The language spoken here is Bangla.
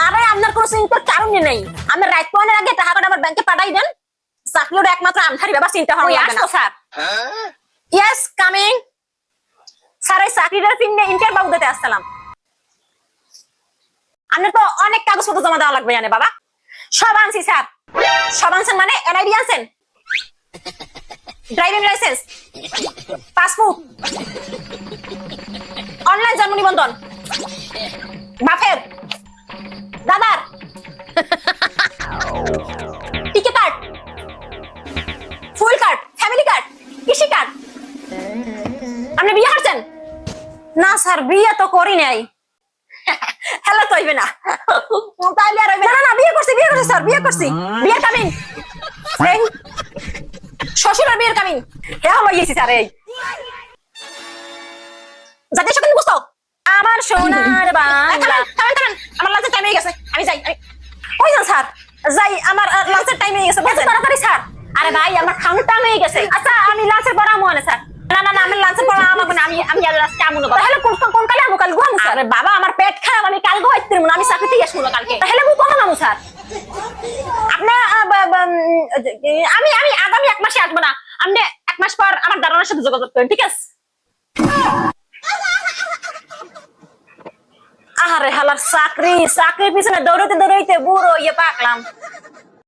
আরে আপনার কোনো চিন্তার কারণই নেই। আমার রাইট পয়েন্টের আগে টাকাটা আমার ব্যাংকে পাঠাই দেন। চাকরির একমাত্র আমঠারি ব্যাপার চিন্তা হওয়া লাগবে না। Sir yes coming. স্যার এই চাকরিটার ফিনে ইন্টারভিউ দিতে আসছিলাম। আপনার তো অনেক কাগজপত্র জমা দেওয়া লাগবে জানে বাবা। সব আনছি স্যার। সব আনছেন মানে এনআইডি আনছেন, ড্রাইভিং লাইসেন্স, পাসপোর্ট, অনলাইন জন্ম নিবন্ধন, বাপের দাদার টিকে card, fool card, family card, কৃষি কার্ড। আপনি বিয়ে করছেন? না স্যার বিয়ে তো করি নাই। হ্যালো তো হইবে না, তাহলে আর হইবে না। না বিয়ে করছি স্যার, বিয়ে করছি। বিয়ে কামিং, শ্বশুরের বিয়ের কামিং। হ্যাঁ হইছি স্যার। এই যাদের সাথে বুঝতো আমার সোনার বাংলা। আমার লাঞ্চের টাইম হয়ে গেছে, আমি যাই। ওই যান স্যার, যাই, আমার লাঞ্চের টাইম হয়ে গেছে। তাড়াতাড়ি স্যার। আরে ভাই আমার খাওয়ার টাইম হয়ে গেছে। আচ্ছা আমি লাঞ্চের পর আমু না স্যার। না না না আমি লাঞ্চের পর আমাকে না, আমি লাঞ্চে আমু না। তাহলে কোন কালে আমু? কাল গুয়ামু স্যার। আরে বাবা আমার পেট খারাপ, আমি কাল গোয়াইতে না, আমি চাকরিতে আসবো না কালকে। তাহলে আমি কখন আমু স্যার? আপনার আমি আগামী 1 মাসে আসবো না। আপনি 1 মাস পর আমার দারোয়ানের সাথে যোগাযোগ করেন, ঠিক আছে? আরে হালার চাকরির পিছনে দৌড়াইতে বুড়ো ইয়ে পাকলাম।